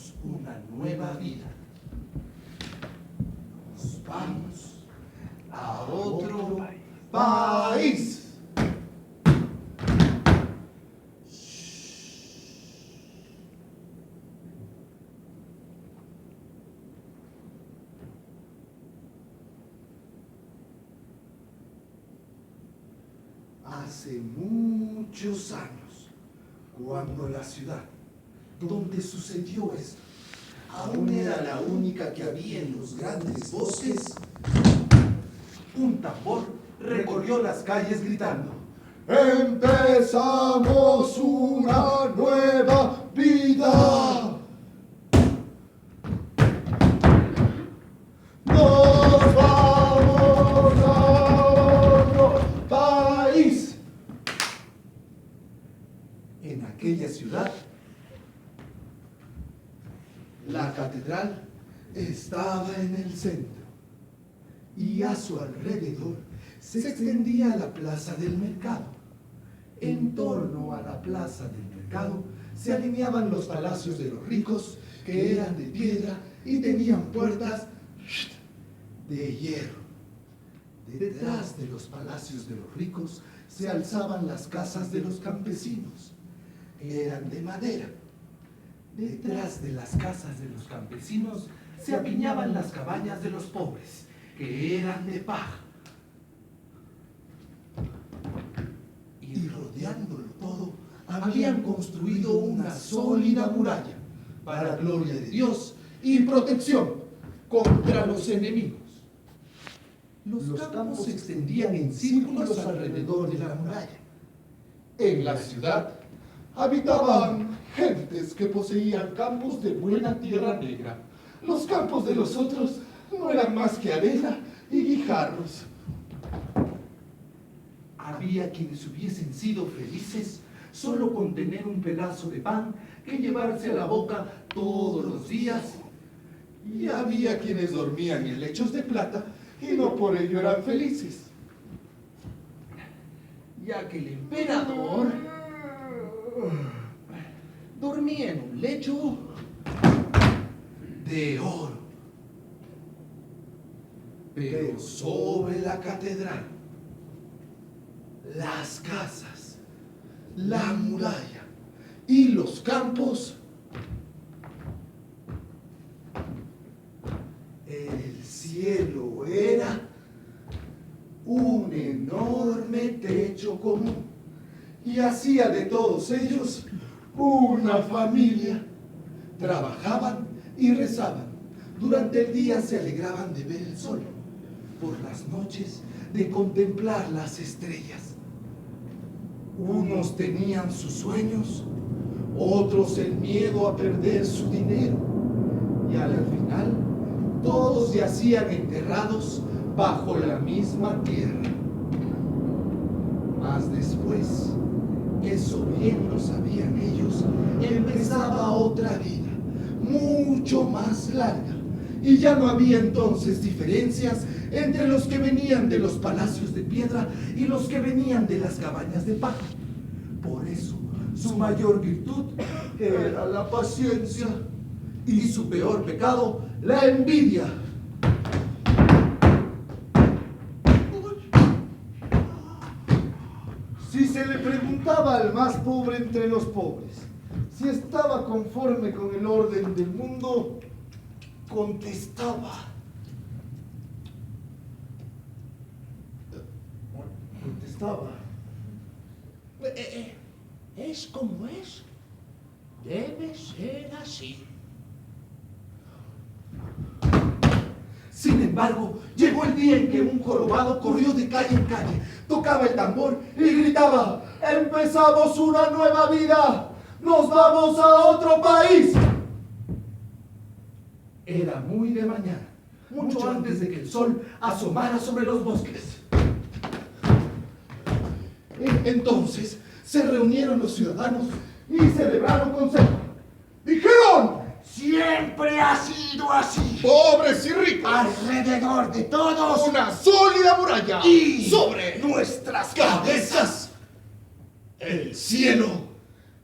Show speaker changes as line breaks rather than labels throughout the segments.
empezamos una nueva vida. Nos vamos a otro país. Hace muchos años, cuando la ciudad donde sucedió esto aún era la única que había en los grandes bosques, un tambor recorrió las calles gritando: ¡empezamos una nueva vida! ¡Nos vamos a otro país! En aquella ciudad, la catedral estaba en el centro y a su alrededor se extendía la plaza del mercado. En torno a la plaza del mercado se alineaban los palacios de los ricos, que eran de piedra y tenían puertas de hierro. Detrás de los palacios de los ricos se alzaban las casas de los campesinos, que eran de madera. Detrás de las casas de los campesinos se apiñaban las cabañas de los pobres, que eran de paja. Y rodeándolo todo, habían construido una sólida muralla para gloria de Dios y protección contra los enemigos. Los campos se extendían en círculos alrededor de la muralla. En la ciudad habitaban gentes que poseían campos de buena tierra negra. Los campos de los otros no eran más que arena y guijarros. Había quienes hubiesen sido felices solo con tener un pedazo de pan que llevarse a la boca todos los días. Y había quienes dormían en lechos de plata y no por ello eran felices, ya que el emperador dormía en un lecho de oro. Pero sobre la catedral, las casas, la muralla y los campos, el cielo era un enorme techo común y hacía de todos ellos una familia. Trabajaban y rezaban. Durante el día se alegraban de ver el sol. Por las noches de contemplar las estrellas. Unos tenían sus sueños, otros el miedo a perder su dinero. Y al final, todos yacían enterrados bajo la misma tierra. Mas después, eso bien lo sabían ellos, empezaba otra vida, mucho más larga, y ya no había entonces diferencias entre los que venían de los palacios de piedra y los que venían de las cabañas de paja. Por eso, su mayor virtud era la paciencia, y su peor pecado, la envidia. Si se le preguntaba al más pobre entre los pobres si estaba conforme con el orden del mundo, contestaba:
es como es, debe ser así.
Sin embargo, llegó el día en que un jorobado corrió de calle en calle, tocaba el tambor y gritaba: ¡empezamos una nueva vida! ¡Nos vamos a otro país! Era muy de mañana, mucho antes de que el sol asomara sobre los bosques. Entonces se reunieron los ciudadanos y celebraron consejo. Dijeron:
Siempre ha sido así.
pobres y ricos,
Alrededor de todos
una sólida muralla
y
sobre
nuestras
cabezas, el cielo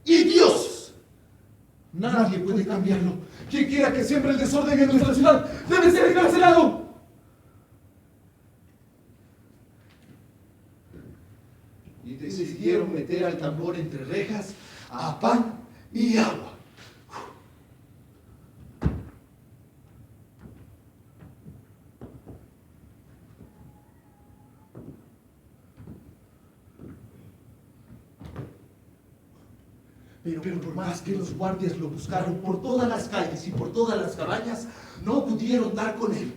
y Dios. Nadie puede cambiarlo, Quien quiera que siembre el desorden en nuestra ciudad debe ser encarcelado. Y decidieron meter al tambor entre rejas a pan y agua. Pero por más que los guardias lo buscaron por todas las calles y por todas las cabañas, no pudieron dar con él.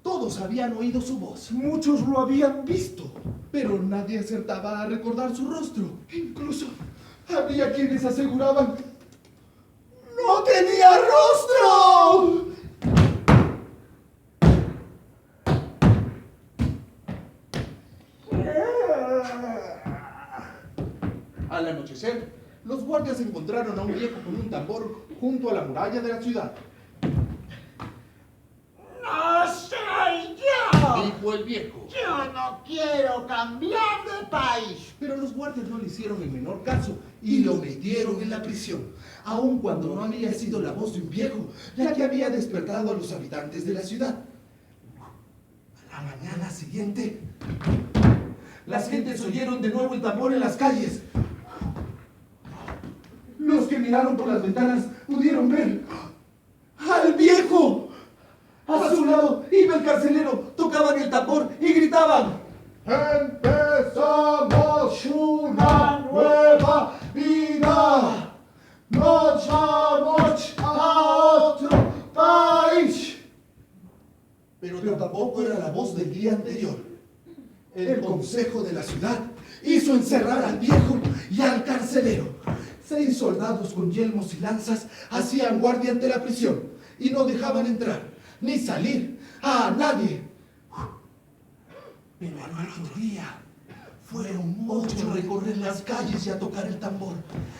Todos habían oído su voz, muchos lo habían visto, pero nadie acertaba a recordar su rostro. Incluso había quienes aseguraban: ¡no tenía rostro! Al anochecer, los guardias encontraron a un viejo con un tambor junto a la muralla de la ciudad.
¡No soy yo!
Dijo el viejo.
Yo no quiero cambiar de país.
Pero los guardias no le hicieron el menor caso y lo metieron en la prisión, aun cuando no había sido la voz de un viejo la que había despertado a los habitantes de la ciudad. A la mañana siguiente, las gentes oyeron de nuevo el tambor en las calles. Los que miraron por las ventanas pudieron ver al viejo. A su lado iba el carcelero, tocaban el tambor y gritaban: ¡empezamos una nueva vida! ¡Nos vamos a otro país! Pero tampoco era la voz del día anterior. El consejo de la ciudad hizo encerrar al viejo y al carcelero. 6 soldados con yelmos y lanzas hacían guardia ante la prisión y no dejaban entrar ni salir a nadie. Pero al otro día fueron 8 a recorrer las calles y a tocar el tambor.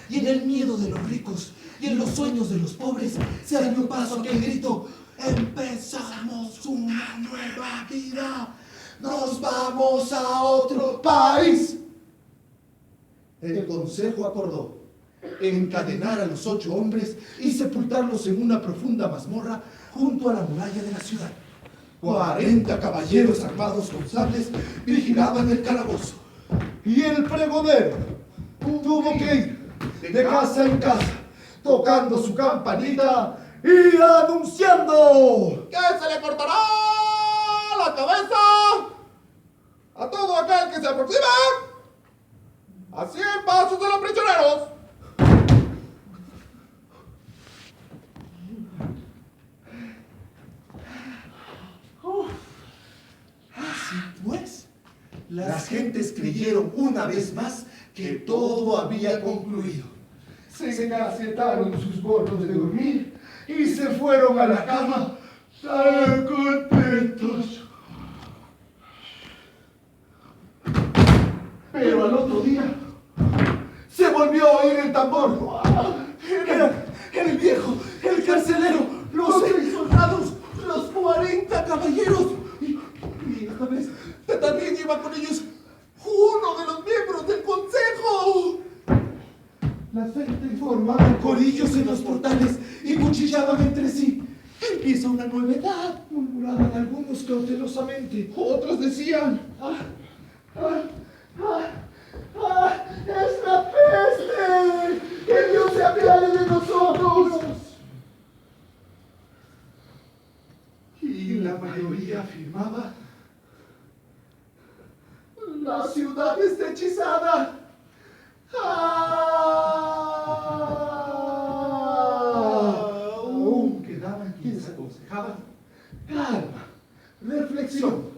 Y en el miedo de los ricos y en los sueños de los pobres se abrió paso aquel grito: ¡empezamos una nueva vida! ¡Nos vamos a otro país! El consejo acordó encadenar a los 8 hombres y sepultarlos en una profunda mazmorra junto a la muralla de la ciudad. 40 caballeros armados con sables vigilaban el calabozo. Y el pregonero tuvo que ir de casa en casa, tocando su campanita y anunciando:
¡que se le cortará la cabeza a todo aquel que se aproxime a 100 pasos de los prisioneros!
Así pues, las gentes creyeron una vez más que todo había concluido. Se encasetaron sus gorros de dormir y se fueron a la cama tan contentos. Pero al otro día se volvió a oír el tambor. Era el viejo, el carcelero, los 6 soldados, los 40 caballeros. Y esta vez también iba con ellos uno de los miembros del consejo. La gente formaban corillos en los portales y cuchillaban entre sí. Empieza una nueva edad, murmuraban algunos cautelosamente. Otros decían: ¡es la peste! ¡Que Dios se apiade de nosotros! Y la mayoría afirmaba: ¡la ciudad está hechizada! Aún quedaban quienes aconsejaban: calma, reflexión.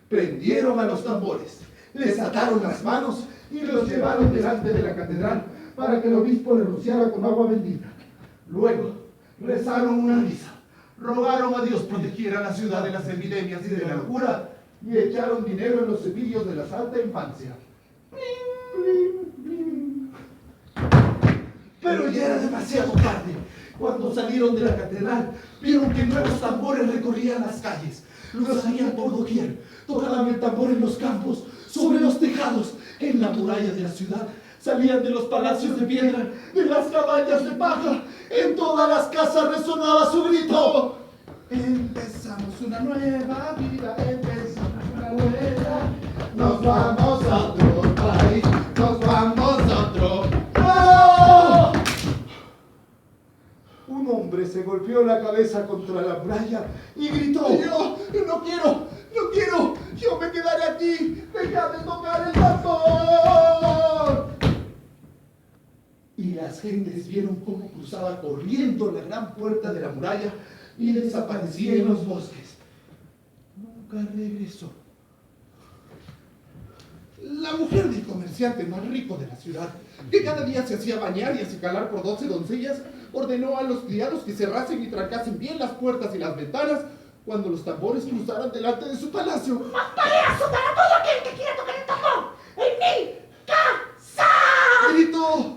Prendieron a los tambores, les ataron las manos y los llevaron delante de la catedral para que el obispo les rociara con agua bendita. Luego rezaron una misa, rogaron a Dios protegiera la ciudad de las epidemias y de la locura y echaron dinero en los cepillos de la santa infancia. Pero ya era demasiado tarde. Cuando salieron de la catedral, vieron que nuevos tambores recorrían las calles. Los salían por doquier. Tocaban el tambor en los campos, sobre los tejados, en la muralla de la ciudad. salían de los palacios de piedra, de las cabañas de paja. En todas las casas resonaba su grito.
Empezamos una nueva vida, empezamos una nueva. Nos vamos a otro país, nos vamos a otro.
¡No! Un hombre se golpeó la cabeza contra la muralla y gritó:
Yo no quiero, yo me quedaré aquí, deja de tocar el tambor.
Y las gentes vieron cómo cruzaba corriendo la gran puerta de la muralla y desaparecía en los bosques. Nunca regresó.
La mujer del comerciante más rico de la ciudad, que cada día se hacía bañar y acicalar por 12 doncellas, ordenó a los criados que cerrasen y trancasen bien las puertas y las ventanas cuando los tambores cruzaran delante de su palacio.
¡Mataré a azotar a todo aquel que quiera tocar el tambor! ¡En mi casa!
¡Gritó!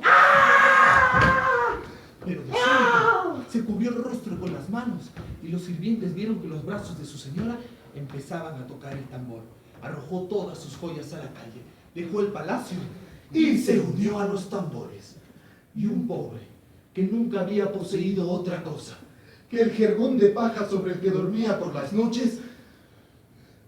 Pero de súbito se cubrió el rostro con las manos y los sirvientes vieron que los brazos de su señora empezaban a tocar el tambor. Arrojó todas sus joyas a la calle, dejó el palacio y se unió a los tambores. Y un pobre, que nunca había poseído otra cosa que el jergón de paja sobre el que dormía por las noches,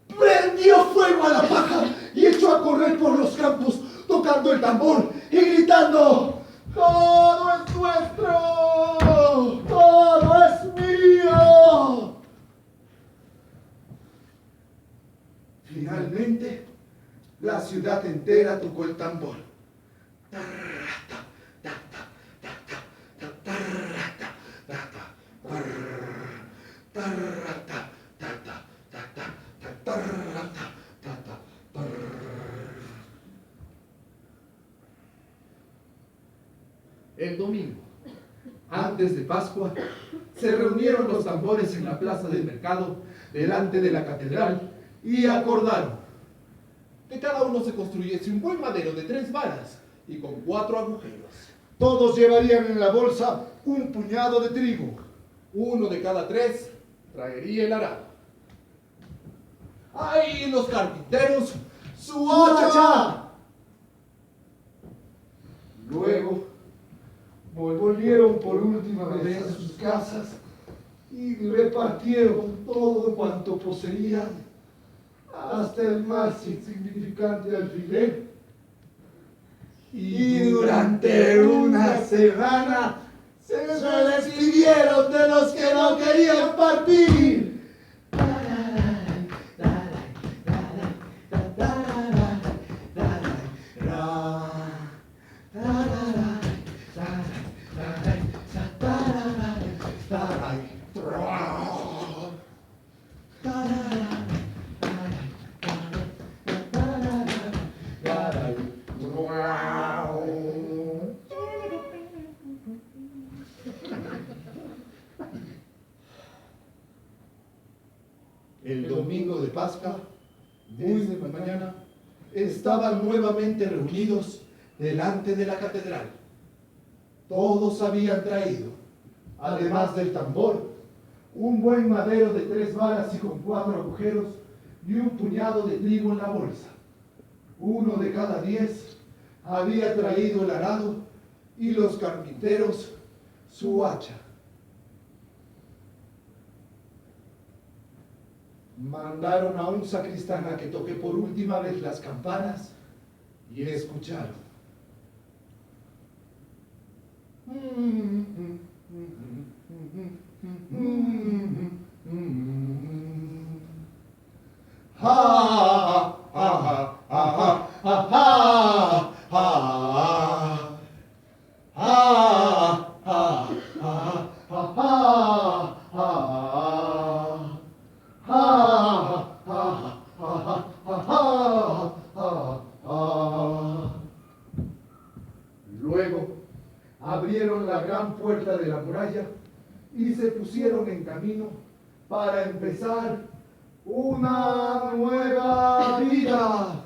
prendió fuego a la paja y echó a correr por los campos, tocando el tambor y gritando: ¡todo es nuestro! ¡Todo es mío! Finalmente, la ciudad entera tocó el tambor. El domingo, antes de Pascua, se reunieron los tambores en la plaza del mercado, delante de la catedral, y acordaron
Que cada uno se construyese un buen madero de 3 varas y con 4 agujeros.
todos llevarían en la bolsa un puñado de trigo.
Uno de cada 3 traería el arado. ¡Ay, los carpinteros! ¡Su hacha!
Luego volvieron por última vez a sus casas y repartieron todo cuanto poseían, hasta el más insignificante alfiler. Y durante una semana se despidieron de los que no querían partir. El domingo de Pascua, muy de mañana, estaban nuevamente reunidos delante de la catedral. Todos habían traído, además del tambor, un buen madero de 3 varas y con 4 agujeros y un puñado de trigo en la bolsa. Uno de cada 10 había traído el arado y los carpinteros su hacha. Mandaron a un sacristán a que toque por última vez las campanas y escucharon. Ha ha ha ha ha ha ha Luego abrieron la gran puerta de la muralla y se pusieron en camino para empezar una nueva vida.